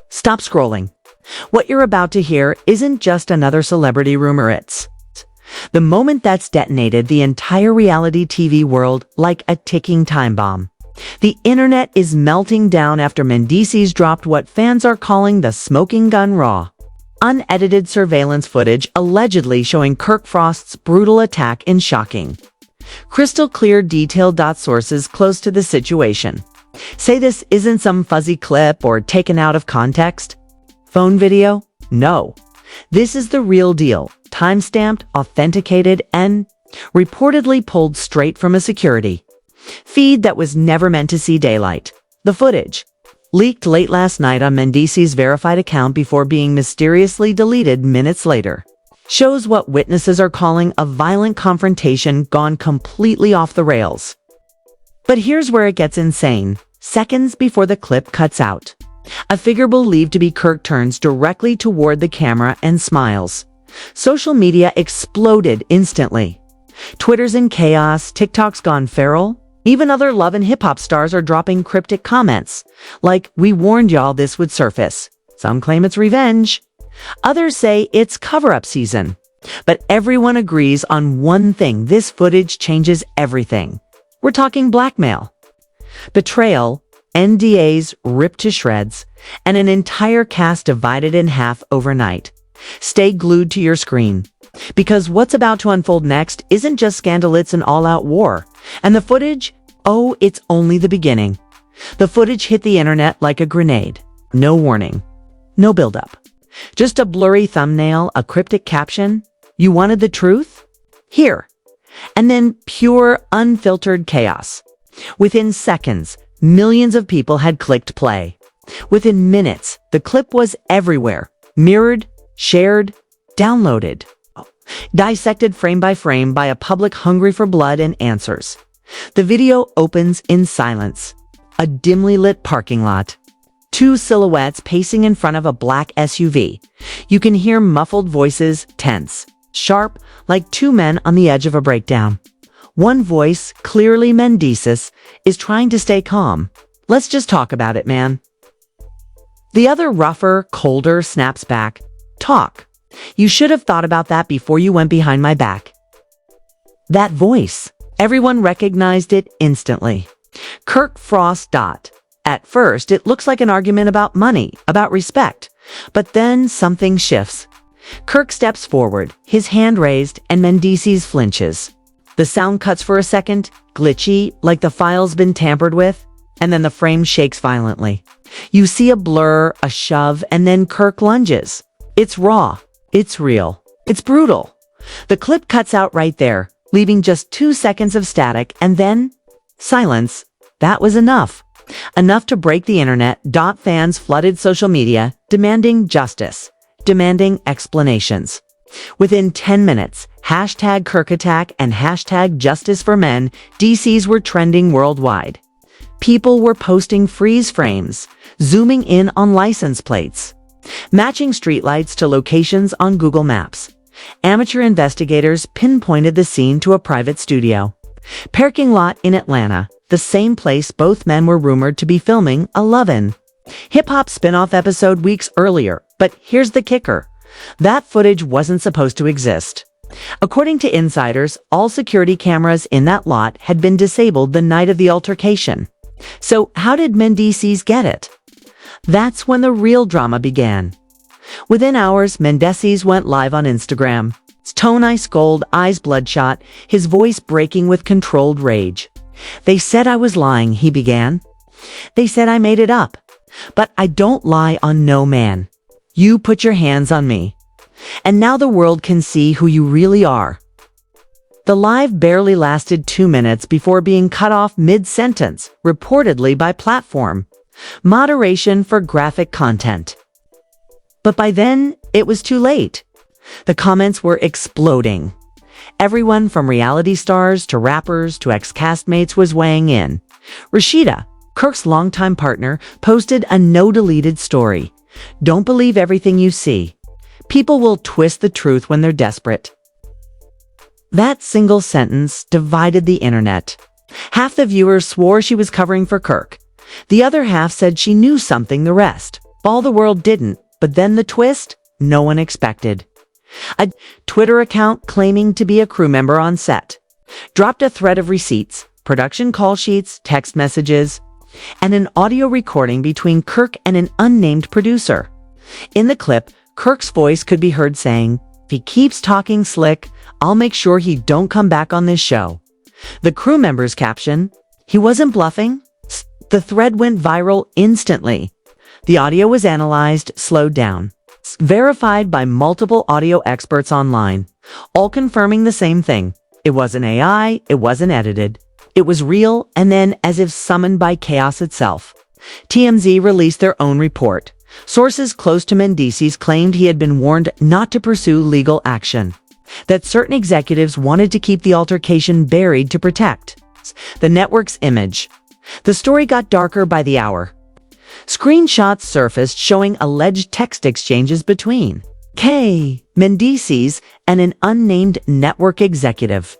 Stop scrolling. What you're about to hear isn't just another celebrity rumor, it's the moment that's detonated the entire reality TV world like a ticking time bomb. The internet is melting down after Mendeecees dropped what fans are calling the smoking gun raw. Unedited surveillance footage allegedly showing Kirk Frost's brutal attack in shocking, crystal clear detailed. Sources close to the situation say this isn't some fuzzy clip or taken out of context. Phone video? No. This is the real deal, time-stamped, authenticated, and reportedly pulled straight from a security feed that was never meant to see daylight. The footage, leaked late last night on Mendeecees' verified account before being mysteriously deleted minutes later, shows what witnesses are calling a violent confrontation gone completely off the rails. But here's where it gets insane. Seconds before the clip cuts out, a figure believed to be Kirk turns directly toward the camera and smiles. Social media exploded instantly. Twitter's in chaos, TikTok's gone feral. Even other love and hip-hop stars are dropping cryptic comments, like, "We warned y'all this would surface." Some claim it's revenge. Others say it's cover-up season. But everyone agrees on one thing: this footage changes everything. We're talking blackmail, betrayal, NDAs ripped to shreds, and an entire cast divided in half overnight. Stay glued to your screen, because what's about to unfold next isn't just scandal, it's an all-out war. And the footage? Oh, it's only the beginning. The footage hit the internet like a grenade. No warning. No build-up. Just a blurry thumbnail, a cryptic caption. You wanted the truth? Here. And then pure, unfiltered chaos. Within seconds, millions of people had clicked play. Within minutes, the clip was everywhere. Mirrored, shared, downloaded. Dissected frame by frame by a public hungry for blood and answers. The video opens in silence. A dimly lit parking lot. Two silhouettes pacing in front of a black SUV. You can hear muffled voices, tense, sharp, like two men on the edge of a breakdown. One voice, clearly Mendeecees, is trying to stay calm. "Let's just talk about it, man." The other, rougher, colder, snaps back. "Talk. You should have thought about that before you went behind my back." That voice. Everyone recognized it instantly. Kirk Frost. At first, it looks like an argument about money, about respect. But then something shifts. Kirk steps forward, his hand raised, and Mendeecees flinches. The sound cuts for a second, glitchy, like the file's been tampered with, and then the frame shakes violently. You see a blur, a shove, and then Kirk lunges. It's raw. It's real. It's brutal. The clip cuts out right there, leaving just 2 seconds of static, and then silence. That was enough. Enough to break the internet. Fans flooded social media, demanding justice, demanding explanations. Within 10 minutes, hashtag Kirk attack and hashtag justice for Mendeecees were trending worldwide. People were posting freeze frames, zooming in on license plates, matching streetlights to locations on Google Maps. Amateur investigators pinpointed the scene to a private studio parking lot in Atlanta, the same place both men were rumored to be filming a love-in, hip-hop spin-off episode weeks earlier. But here's the kicker. That footage wasn't supposed to exist. According to insiders, all security cameras in that lot had been disabled the night of the altercation. So how did Mendeecees get it? That's when the real drama began. Within hours, Mendeecees went live on Instagram. His tone ice cold, eyes bloodshot, his voice breaking with controlled rage. "They said I was lying," he began. "They said I made it up. But I don't lie on no man. You put your hands on me. And now the world can see who you really are." The live barely lasted 2 minutes before being cut off mid-sentence, reportedly by platform moderation for graphic content. But by then, it was too late. The comments were exploding. Everyone from reality stars to rappers to ex-castmates was weighing in. Rashida, Kirk's longtime partner, posted a no-deleted story. "Don't believe everything you see. People will twist the truth when they're desperate." That single sentence divided the internet. Half the viewers swore she was covering for Kirk. The other half said she knew something the rest All the world didn't, but then the twist, no one expected. A Twitter account claiming to be a crew member on set dropped a thread of receipts, production call sheets, text messages, and an audio recording between Kirk and an unnamed producer. In the clip, Kirk's voice could be heard saying, "If he keeps talking slick, I'll make sure he don't come back on this show." The crew member's caption, "He wasn't bluffing." The thread went viral instantly. The audio was analyzed, slowed down, verified by multiple audio experts online, all confirming the same thing. It wasn't AI, it wasn't edited. It was real, and then, as if summoned by chaos itself, TMZ released their own report. Sources close to Mendeecees claimed he had been warned not to pursue legal action, that certain executives wanted to keep the altercation buried to protect the network's image. The story got darker by the hour. Screenshots surfaced showing alleged text exchanges between Mendeecees and an unnamed network executive.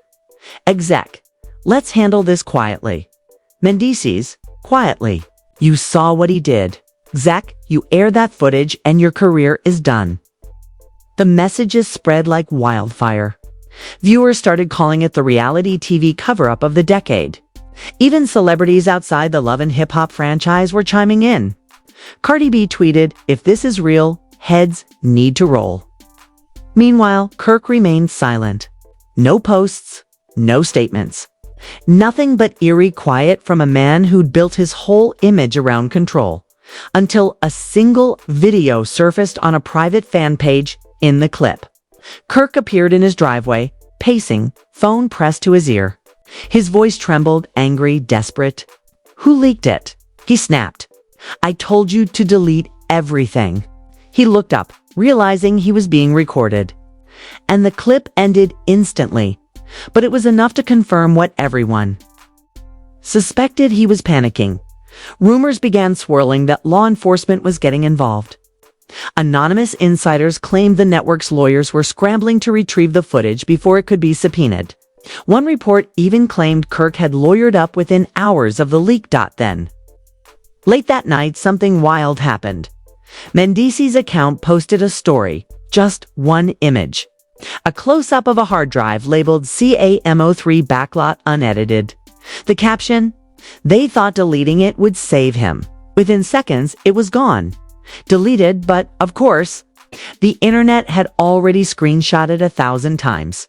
"Exec, let's handle this quietly." Mendeecees, quietly, "You saw what he did. Exec, you air that footage and your career is done." The messages spread like wildfire. Viewers started calling it the reality TV cover-up of the decade. Even celebrities outside the Love and Hip Hop franchise were chiming in. Cardi B tweeted, "If this is real, heads need to roll." Meanwhile, Kirk remained silent. No posts, no statements. Nothing but eerie quiet from a man who'd built his whole image around control. Until a single video surfaced on a private fan page. In the clip, Kirk appeared in his driveway, pacing, phone pressed to his ear. His voice trembled, angry, desperate. "Who leaked it?" He snapped. "I told you to delete everything." He looked up, realizing he was being recorded. And the clip ended instantly, but it was enough to confirm what everyone suspected. He was panicking. Rumors began swirling that law enforcement was getting involved. Anonymous insiders claimed the network's lawyers were scrambling to retrieve the footage before it could be subpoenaed. One report even claimed Kirk had lawyered up within hours of the leak. Then, late that night, something wild happened. Mendeecees' account posted a story, just one image. A close-up of a hard drive labeled CAMO3 backlot unedited. The caption, "They thought deleting it would save him." Within seconds, it was gone. Deleted, but, of course, the internet had already screenshotted 1,000 times.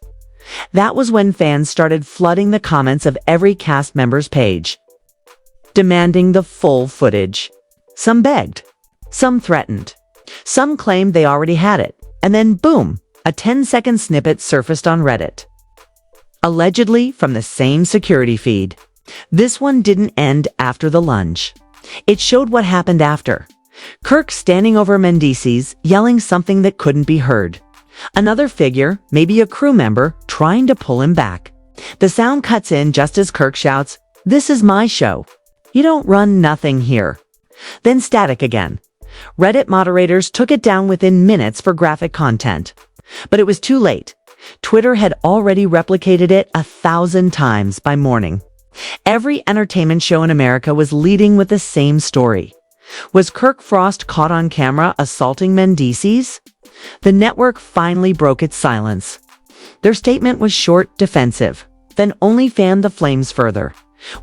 That was when fans started flooding the comments of every cast member's page, demanding the full footage. Some begged, some threatened, some claimed they already had it, and then boom, a 10-second snippet surfaced on Reddit. Allegedly from the same security feed. This one didn't end after the lunge. It showed what happened after. Kirk standing over Mendeecees, yelling something that couldn't be heard. Another figure, maybe a crew member, trying to pull him back. The sound cuts in just as Kirk shouts, "This is my show. You don't run nothing here." Then static again. Reddit moderators took it down within minutes for graphic content. But it was too late. Twitter had already replicated it 1,000 times by morning. Every entertainment show in America was leading with the same story. Was Kirk Frost caught on camera assaulting Mendeecees? The network finally broke its silence. Their statement was short, defensive, then only fanned the flames further.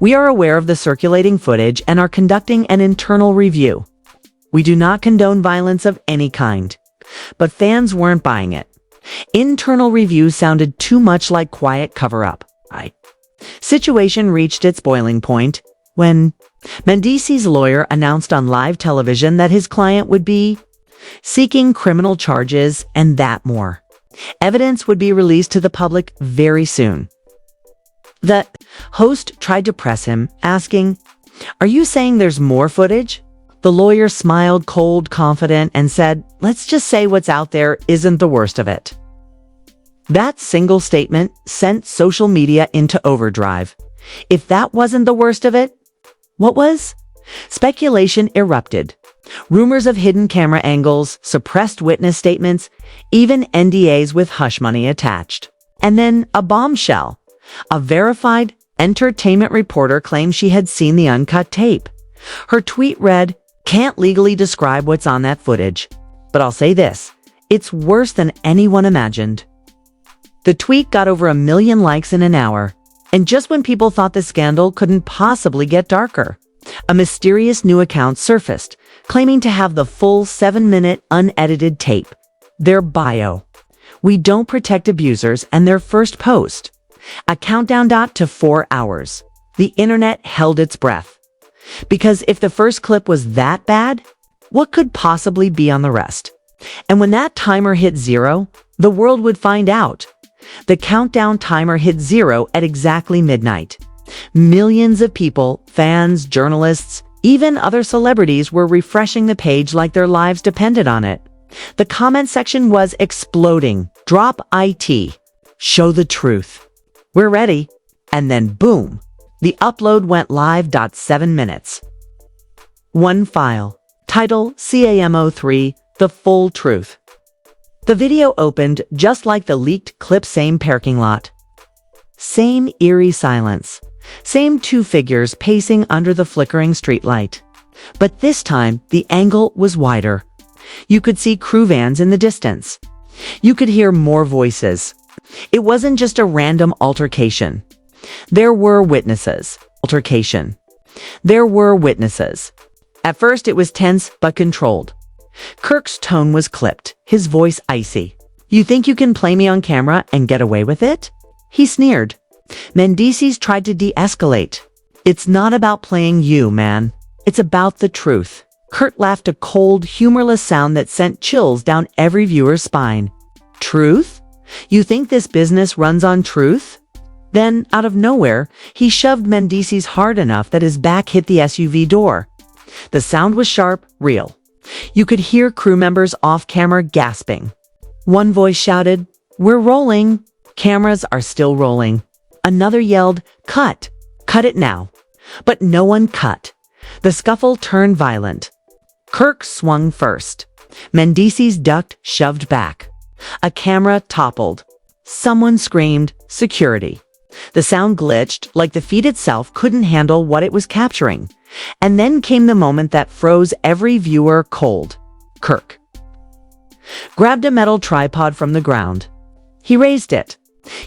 "We are aware of the circulating footage and are conducting an internal review. We do not condone violence of any kind." But fans weren't buying it. Internal review sounded too much like quiet cover-up. Situation reached its boiling point when Mendeecees' lawyer announced on live television that his client would be seeking criminal charges and that more. Evidence would be released to the public very soon. The host tried to press him, asking, "Are you saying there's more footage?" The lawyer smiled, cold, confident, and said, "Let's just say what's out there isn't the worst of it." That single statement sent social media into overdrive. If that wasn't the worst of it, what was? Speculation erupted. Rumors of hidden camera angles, suppressed witness statements, even NDAs with hush money attached. And then a bombshell. A verified entertainment reporter claimed she had seen the uncut tape. Her tweet read, Can't legally describe what's on that footage, but I'll say this, it's worse than anyone imagined. The tweet got over 1 million likes in an hour, and just when people thought the scandal couldn't possibly get darker, a mysterious new account surfaced, claiming to have the full 7-minute unedited tape. Their bio. "We don't protect abusers," and their first post. A countdown to 4 hours. The internet held its breath. Because if the first clip was that bad, what could possibly be on the rest? And when that timer hit 0, the world would find out. The countdown timer hit 0 at exactly midnight. Millions of people, fans, journalists, even other celebrities were refreshing the page like their lives depended on it. The comment section was exploding. "Drop IT. Show the truth. We're ready." And then boom, the upload went live. 7 minutes. One file. Title CAMO3, The Full Truth. The video opened just like the leaked clip, same parking lot. Same eerie silence. Same two figures pacing under the flickering streetlight. But this time, the angle was wider. You could see crew vans in the distance. You could hear more voices. It wasn't just a random altercation. There were witnesses. There were witnesses. At first, it was tense but controlled. Kirk's tone was clipped, his voice icy. "You think you can play me on camera and get away with it?" He sneered. Mendeecees tried to de-escalate. "It's not about playing you, man. It's about the truth." Kirk laughed, a cold, humorless sound that sent chills down every viewer's spine. "Truth? You think this business runs on truth?" Then, out of nowhere, he shoved Mendeecees hard enough that his back hit the SUV door. The sound was sharp, real. You could hear crew members off-camera gasping. One voice shouted, "We're rolling." Cameras are still rolling. Another yelled, "Cut! Cut it now!" But no one cut. The scuffle turned violent. Kirk swung first. Mendeecees ducked, shoved back. A camera toppled. Someone screamed, "Security!" The sound glitched, like the feed itself couldn't handle what it was capturing. And then came the moment that froze every viewer cold. Kirk grabbed a metal tripod from the ground. He raised it.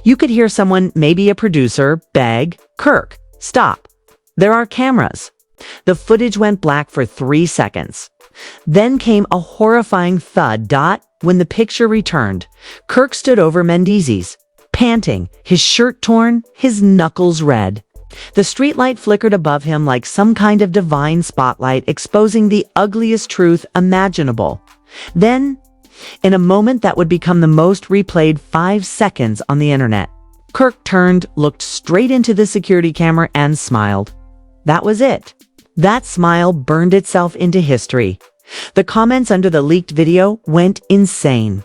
You could hear someone, maybe a producer, beg, "Kirk, stop. There are cameras." The footage went black for 3 seconds. Then came a horrifying thud. When the picture returned, Kirk stood over Mendeecees, panting, his shirt torn, his knuckles red. The streetlight flickered above him like some kind of divine spotlight, exposing the ugliest truth imaginable. Then, in a moment that would become the most replayed 5 seconds on the internet, Kirk turned, looked straight into the security camera, and smiled. That was it. That smile burned itself into history. The comments under the leaked video went insane.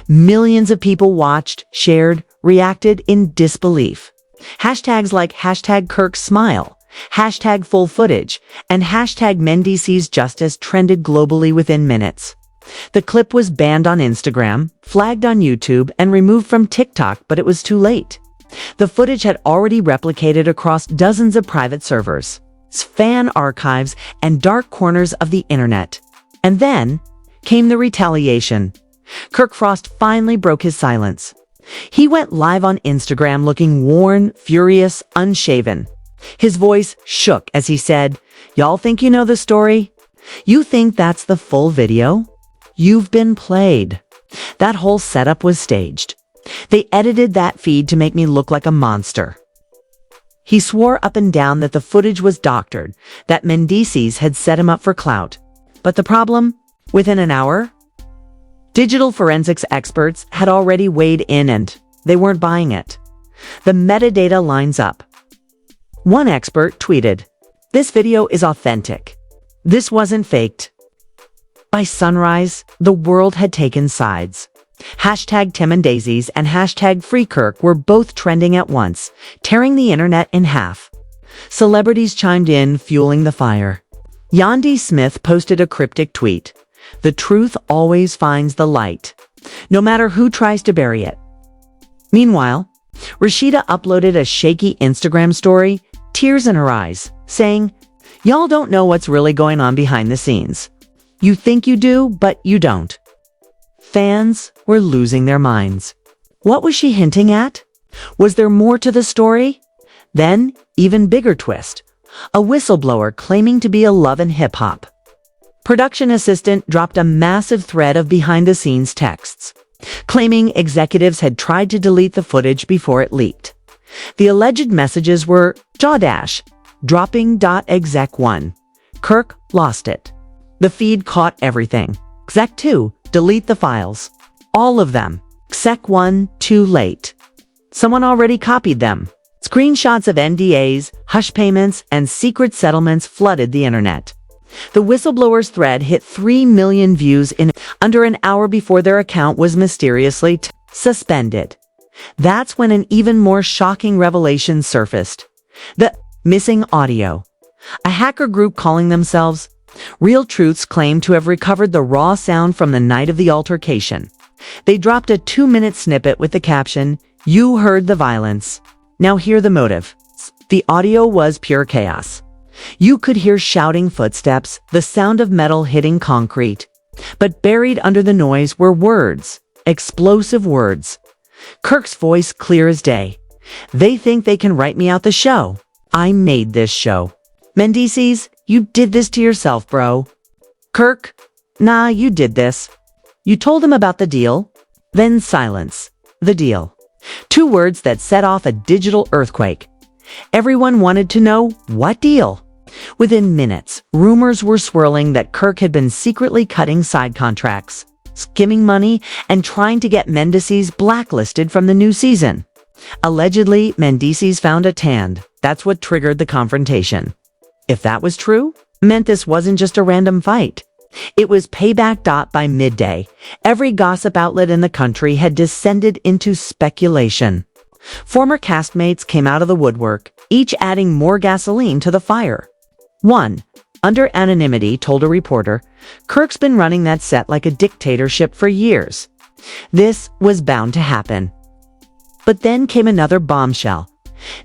Millions of people watched, shared, reacted in disbelief. Hashtags like #KirkSmile, #FullFootage, and #Mendeecees trended globally within minutes. The clip was banned on Instagram, flagged on YouTube, and removed from TikTok, but it was too late. The footage had already replicated across dozens of private servers, fan archives, and dark corners of the internet. And then came the retaliation. Kirk Frost finally broke his silence. He went live on Instagram looking worn, furious, unshaven. His voice shook as he said, "Y'all think you know the story? You think that's the full video? You've been played. That whole setup was staged. They edited that feed to make me look like a monster." He swore up and down that the footage was doctored, that Mendeecees had set him up for clout. But the problem? Within an hour, digital forensics experts had already weighed in and they weren't buying it. The metadata lines up. One expert tweeted, "This video is authentic. This wasn't faked." By sunrise, the world had taken sides. #TeamMendeecees and #FreeKirk were both trending at once, tearing the internet in half. Celebrities chimed in, fueling the fire. Yandy Smith posted a cryptic tweet. "The truth always finds the light, no matter who tries to bury it." Meanwhile, Rashida uploaded a shaky Instagram story, tears in her eyes, saying, Y'all don't know what's really going on behind the scenes. You think you do, but you don't. Fans were losing their minds. What was she hinting at? Was there more to the story? Then, even bigger twist. A whistleblower claiming to be a Love and Hip Hop production assistant dropped a massive thread of behind-the-scenes texts, claiming executives had tried to delete the footage before it leaked. The alleged messages were Jawdash, dropping.exec1. Kirk lost it. The feed caught everything. Exec2, delete the files. All of them. Exec1, too late. Someone already copied them. Screenshots of NDAs, hush payments, and secret settlements flooded the internet. The whistleblower's thread hit 3 million views in under an hour before their account was mysteriously suspended. That's when an even more shocking revelation surfaced. The missing audio. A hacker group calling themselves Real Truths claimed to have recovered the raw sound from the night of the altercation. They dropped a 2-minute snippet with the caption, "You heard the violence. Now hear the motive." The audio was pure chaos. You could hear shouting footsteps, the sound of metal hitting concrete. But buried under the noise were words, explosive words. Kirk's voice clear as day. "They think they can write me out the show. I made this show. Mendeecees, you did this to yourself, bro." Kirk, "Nah, you did this. You told him about the deal." Then silence. The deal. 2 words that set off a digital earthquake. Everyone wanted to know, what deal? Within minutes, rumors were swirling that Kirk had been secretly cutting side contracts, skimming money, and trying to get Mendeecees blacklisted from the new season. Allegedly, Mendeecees found a tand. That's what triggered the confrontation. If that was true, meant this wasn't just a random fight. It was payback. By midday, every gossip outlet in the country had descended into speculation. Former castmates came out of the woodwork, each adding more gasoline to the fire. One, under anonymity, told a reporter, "Kirk's been running that set like a dictatorship for years. This was bound to happen." But then came another bombshell.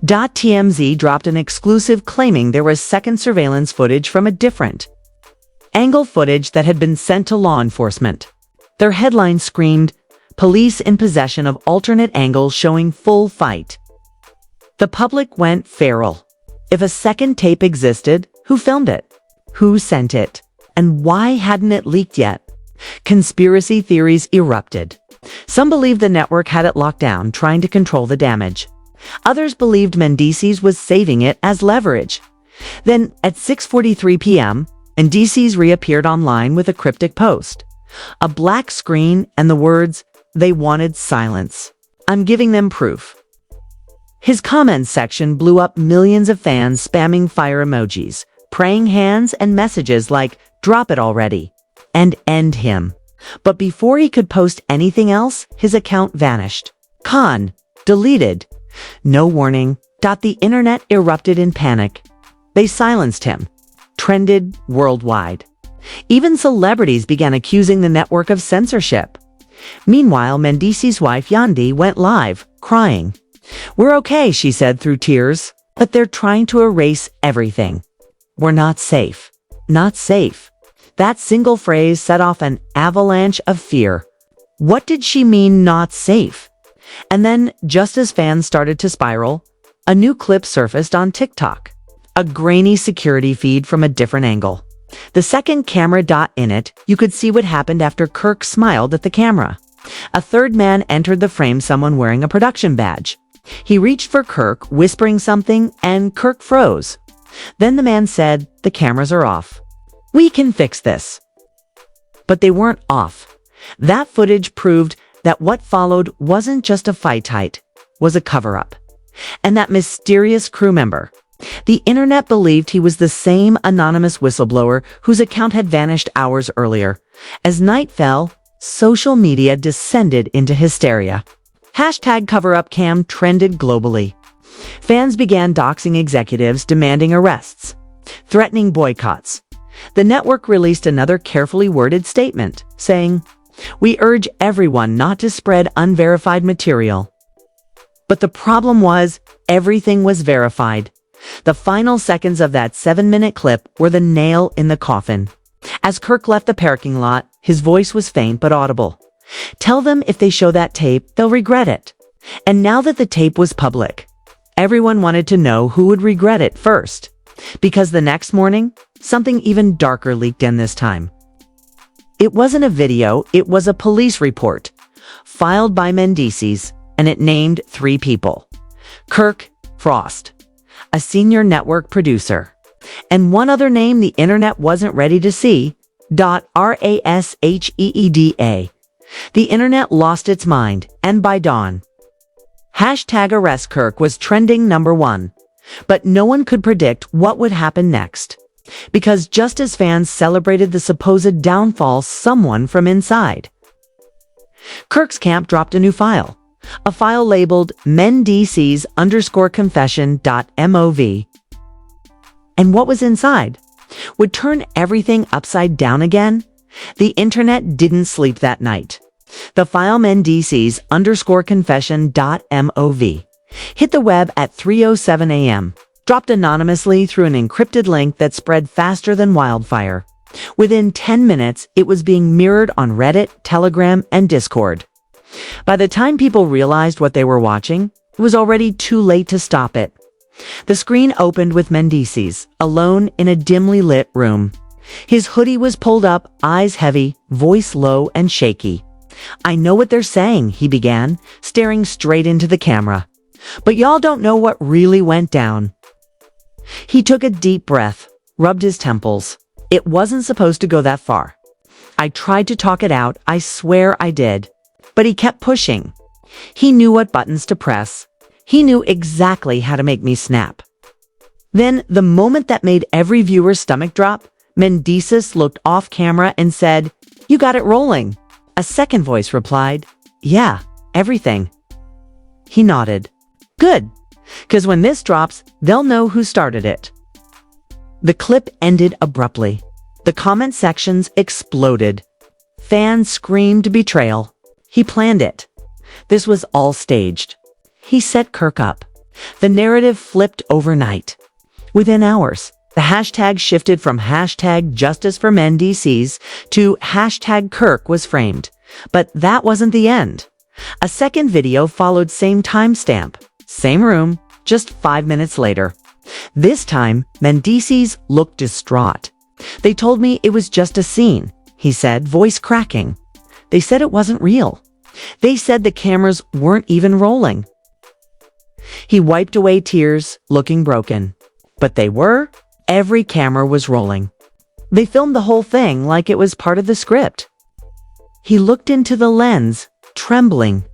TMZ dropped an exclusive claiming there was second surveillance footage from a different angle, footage that had been sent to law enforcement. Their headline screamed, "Police in possession of alternate angles showing full fight." The public went feral. If a second tape existed, who filmed it? Who sent it? And why hadn't it leaked yet? Conspiracy theories erupted. Some believed the network had it locked down, trying to control the damage. Others believed Mendeecees was saving it as leverage. Then, at 6:43 p.m., Mendeecees reappeared online with a cryptic post. A black screen and the words, "They wanted silence. I'm giving them proof." His comments section blew up, millions of fans spamming fire emojis, praying hands, and messages like, "Drop it already," and "End him." But before he could post anything else, his account vanished. Deleted. No warning. The internet erupted in panic. They silenced him. Trended worldwide. Even celebrities began accusing the network of censorship. Meanwhile, Mendeecees' wife Yandi went live, crying. "We're okay," she said through tears, "but they're trying to erase everything. We're not safe. Not safe." That single phrase set off an avalanche of fear. What did she mean, not safe? And then, just as fans started to spiral, a new clip surfaced on TikTok. A grainy security feed from a different angle. The second camera. In it, you could see what happened after Kirk smiled at the camera. A third man entered the frame, someone wearing a production badge. He reached for Kirk, whispering something, and Kirk froze. Then the man said, "The cameras are off. We can fix this." But they weren't off. That footage proved that what followed wasn't just a fight, was a cover-up. And that mysterious crew member, the internet believed he was the same anonymous whistleblower whose account had vanished hours earlier. As night fell, social media descended into hysteria. #CoverUpCam trended globally. Fans began doxing executives, demanding arrests, threatening boycotts. The network released another carefully worded statement, saying, "We urge everyone not to spread unverified material." But the problem was, everything was verified. The final seconds of that 7-minute clip were the nail in the coffin. As Kirk left the parking lot, his voice was faint but audible. Tell them if they show that tape, they'll regret it. And now that the tape was public, everyone wanted to know who would regret it first. Because the next morning, something even darker leaked in this time. It wasn't a video, it was a police report, filed by Mendeecees, and it named 3 people. Kirk Frost, a senior network producer, and one other name the internet wasn't ready to see, Rasheeda. The internet lost its mind, and by dawn, #ArrestKirk was trending number 1. But no one could predict what would happen next. Because just as fans celebrated the supposed downfall, someone from inside Kirk's camp dropped a new file. A file labeled Mendeecees_confession.mov. And what was inside would turn everything upside down again. The internet didn't sleep that night. The file Mendeecees_confession.mov hit the web at 3:07 a.m., dropped anonymously through an encrypted link that spread faster than wildfire. Within 10 minutes, it was being mirrored on Reddit, Telegram, and Discord. By the time people realized what they were watching, it was already too late to stop it. The screen opened with Mendeecees, alone in a dimly lit room. His hoodie was pulled up, eyes heavy, voice low and shaky. "I know what they're saying," he began, staring straight into the camera. "But y'all don't know what really went down." He took a deep breath, rubbed his temples. It wasn't supposed to go that far. I tried to talk it out, I swear I did. But he kept pushing. He knew what buttons to press. He knew exactly how to make me snap. Then, the moment that made every viewer's stomach drop, Mendeecees looked off camera and said, "You got it rolling." A second voice replied, "Yeah, everything." He nodded. "Good, 'cause when this drops, they'll know who started it." The clip ended abruptly. The comment sections exploded. Fans screamed betrayal. He planned it. This was all staged. He set Kirk up. The narrative flipped overnight. Within hours, the hashtag shifted from #JusticeForMendeecees to #Kirk was framed. But that wasn't the end. A second video followed, same timestamp, same room, just 5 minutes later. This time, Mendeecees looked distraught. "They told me it was just a scene," he said, voice cracking. "They said it wasn't real. They said the cameras weren't even rolling." He wiped away tears, looking broken. But they were. Every camera was rolling. They filmed the whole thing like it was part of the script. He looked into the lens, trembling.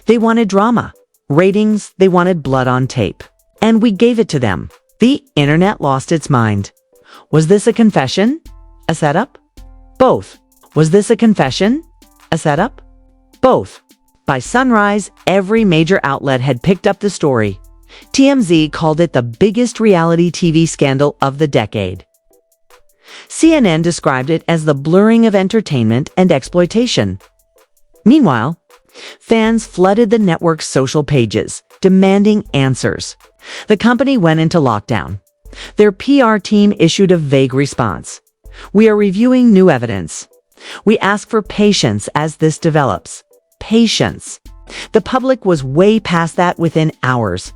They wanted drama. Ratings, they wanted blood on tape. And we gave it to them. The internet lost its mind. Was this a confession? A setup? Both. Was this a confession? A setup? Both. By sunrise, every major outlet had picked up the story. TMZ called it the biggest reality TV scandal of the decade. CNN described it as the blurring of entertainment and exploitation. Meanwhile, fans flooded the network's social pages, demanding answers. The company went into lockdown. Their PR team issued a vague response. "We are reviewing new evidence. We ask for patience as this develops." Patience. The public was way past that within hours.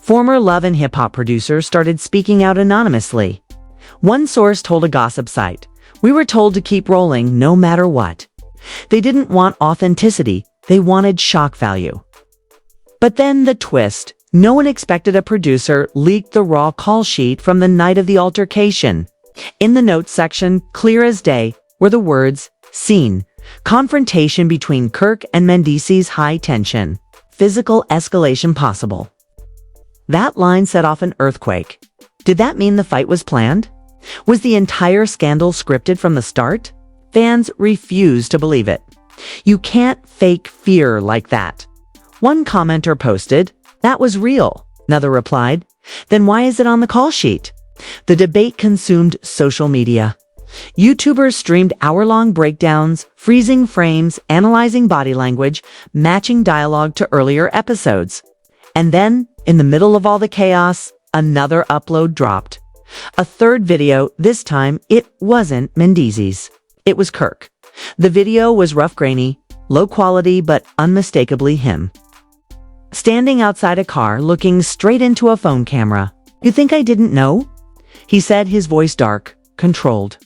Former Love and Hip Hop producers started speaking out anonymously. One source told a gossip site, "We were told to keep rolling no matter what." They didn't want authenticity, they wanted shock value. But then the twist. No one expected a producer leaked the raw call sheet from the night of the altercation. In the notes section, clear as day, were the words, "Scene. Confrontation between Kirk and Mendeecees, high tension. Physical escalation possible." That line set off an earthquake. Did that mean the fight was planned? Was the entire scandal scripted from the start? Fans refused to believe it. "You can't fake fear like that." One commenter posted, "That was real." Another replied, "Then why is it on the call sheet?" The debate consumed social media. YouTubers streamed hour-long breakdowns, freezing frames, analyzing body language, matching dialogue to earlier episodes. And then, in the middle of all the chaos, another upload dropped. A third video, this time it wasn't Mendeecees. It was Kirk. The video was rough, grainy, low quality, but unmistakably him. Standing outside a car, looking straight into a phone camera. "You think I didn't know?" he said, his voice dark, controlled.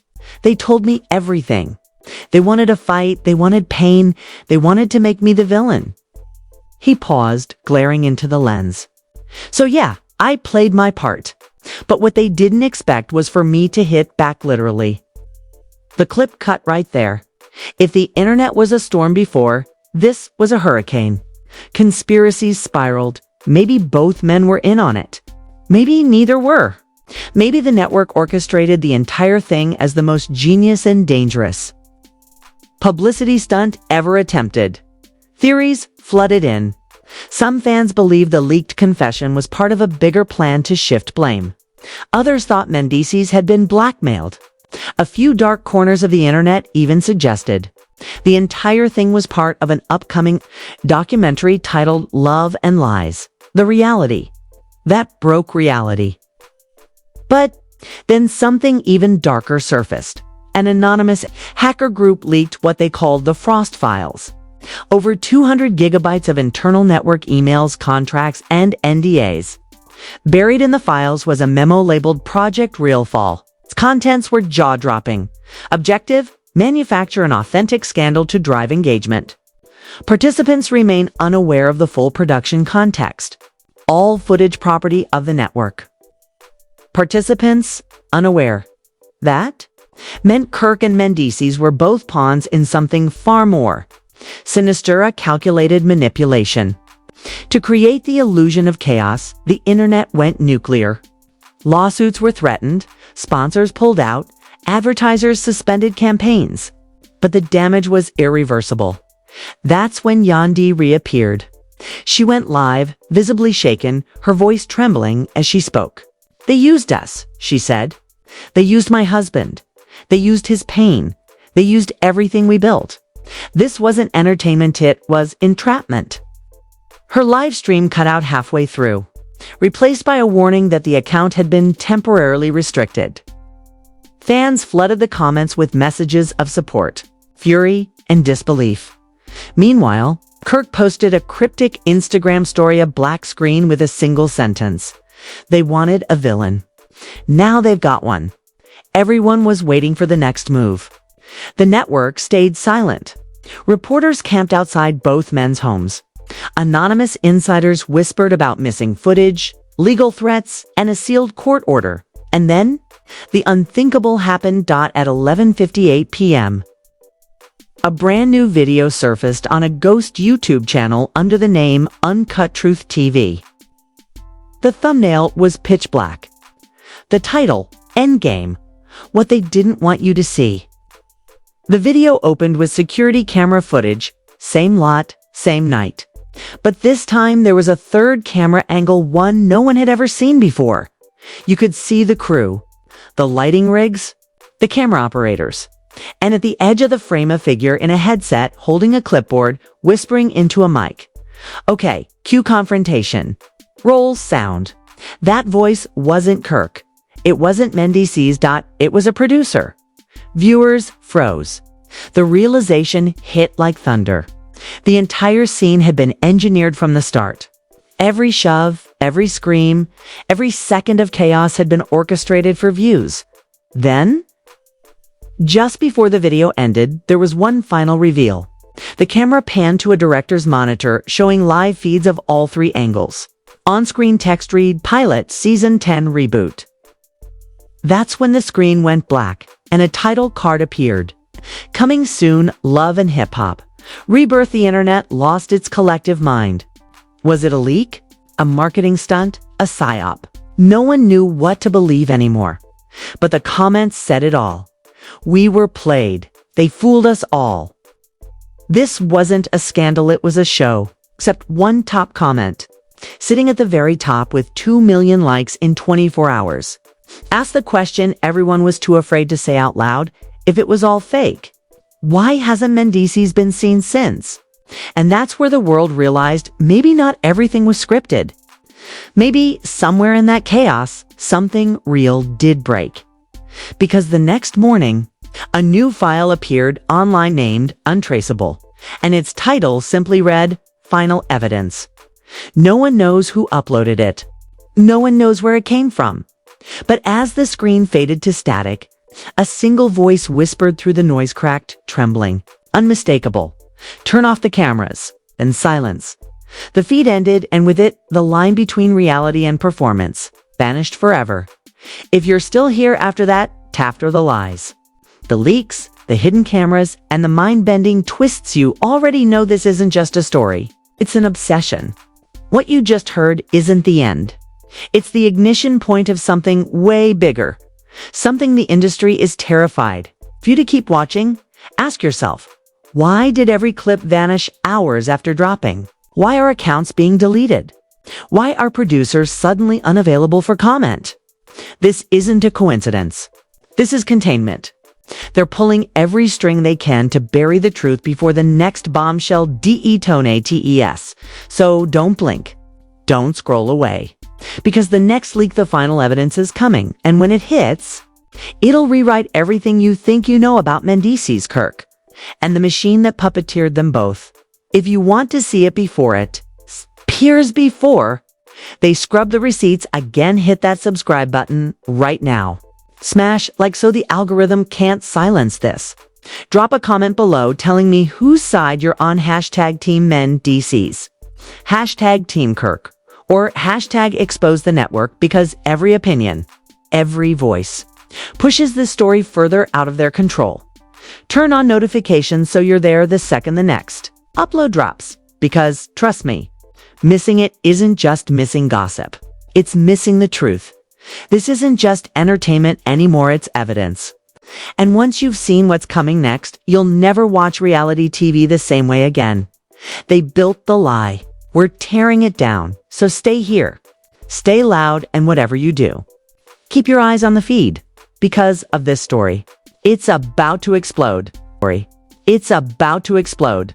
"They told me everything. They wanted a fight, they wanted pain, they wanted to make me the villain." He paused, glaring into the lens. "So yeah, I played my part. But what they didn't expect was for me to hit back literally." The clip cut right there. If the internet was a storm before, this was a hurricane. Conspiracies spiraled. Maybe both men were in on it. Maybe neither were. Maybe the network orchestrated the entire thing as the most genius and dangerous publicity stunt ever attempted. Theories flooded in. Some fans believed the leaked confession was part of a bigger plan to shift blame. Others thought Mendeecees had been blackmailed. A few dark corners of the internet even suggested the entire thing was part of an upcoming documentary titled Love and Lies. The reality. That broke reality. But then something even darker surfaced. An anonymous hacker group leaked what they called the Frost Files. Over 200 gigabytes of internal network emails, contracts, and NDAs. Buried in the files was a memo labeled Project Realfall. Its contents were jaw-dropping. Objective: manufacture an authentic scandal to drive engagement. Participants remain unaware of the full production context. All footage property of the network. Participants unaware. That meant Kirk and Mendeecees were both pawns in something far more sinister, a calculated manipulation. To create the illusion of chaos, the internet went nuclear. Lawsuits were threatened, sponsors pulled out, advertisers suspended campaigns. But the damage was irreversible. That's when Yandi reappeared. She went live, visibly shaken, her voice trembling as she spoke. "They used us," she said. "They used my husband. They used his pain. They used everything we built. This wasn't entertainment, it was entrapment." Her live stream cut out halfway through, replaced by a warning that the account had been temporarily restricted. Fans flooded the comments with messages of support, fury, and disbelief. Meanwhile, Kirk posted a cryptic Instagram story, a black screen with a single sentence. They wanted a villain. Now they've got one. Everyone was waiting for the next move. The network stayed silent. Reporters camped outside both men's homes. Anonymous insiders whispered about missing footage, legal threats, and a sealed court order. And then, the unthinkable happened. At 11:58 p.m. A brand new video surfaced on a ghost YouTube channel under the name Uncut Truth TV. The thumbnail was pitch black. The title, Endgame, what they didn't want you to see. The video opened with security camera footage, same lot, same night. But this time there was a third camera angle, one no one had ever seen before. You could see the crew, the lighting rigs, the camera operators. And at the edge of the frame, a figure in a headset holding a clipboard, whispering into a mic. "Okay, cue confrontation. Roll sound." That voice wasn't Kirk. It wasn't Mendeecees. It was a producer. Viewers froze. The realization hit like thunder. The entire scene had been engineered from the start. Every shove, every scream, every second of chaos had been orchestrated for views. Then, just before the video ended, there was one final reveal. The camera panned to a director's monitor showing live feeds of all three angles. On-screen text read, "Pilot Season 10 Reboot." That's when the screen went black and a title card appeared. "Coming soon, Love and Hip Hop. Rebirth." The internet lost its collective mind. Was it a leak? A marketing stunt? A psyop? No one knew what to believe anymore. But the comments said it all. We were played. They fooled us all. This wasn't a scandal, it was a show. Except one top comment, sitting at the very top with 2 million likes in 24 hours. Asked the question everyone was too afraid to say out loud: if it was all fake, why hasn't Mendeecees been seen since? And that's where the world realized maybe not everything was scripted. Maybe somewhere in that chaos, something real did break. Because the next morning, a new file appeared online named Untraceable, and its title simply read, Final Evidence. No one knows who uploaded it. No one knows where it came from. But as the screen faded to static, a single voice whispered through the noise, cracked, trembling, unmistakable. Turn off the cameras. Then silence. The feed ended, and with it, the line between reality and performance vanished forever. If you're still here after that, after the lies, the leaks, the hidden cameras, and the mind-bending twists, you already know this isn't just a story. It's an obsession. What you just heard isn't the end. It's the ignition point of something way bigger. Something the industry is terrified for you to keep watching. Ask yourself, why did every clip vanish hours after dropping? Why are accounts being deleted? Why are producers suddenly unavailable for comment? This isn't a coincidence. This is containment. They're pulling every string they can to bury the truth before the next bombshell detonates. So don't blink. Don't scroll away. Because the next leak, the final evidence, is coming. And when it hits, it'll rewrite everything you think you know about Mendeecees, Kirk, and the machine that puppeteered them both. If you want to see it before it appears before they scrub the receipts again, hit that subscribe button right now. Smash like so the algorithm can't silence this. Drop a comment below telling me whose side you're on. Hashtag Team Mendeecees. Hashtag Team Kirk. Or hashtag Expose the Network, because every opinion, every voice, pushes this story further out of their control. Turn on notifications so you're there the second the next upload drops. Because, trust me, missing it isn't just missing gossip. It's missing the truth. This isn't just entertainment anymore, it's evidence. And once you've seen what's coming next, you'll never watch reality TV the same way again. They built the lie. We're tearing it down. So stay here. Stay loud, and whatever you do, keep your eyes on the feed. Because of this story, it's about to explode. It's about to explode.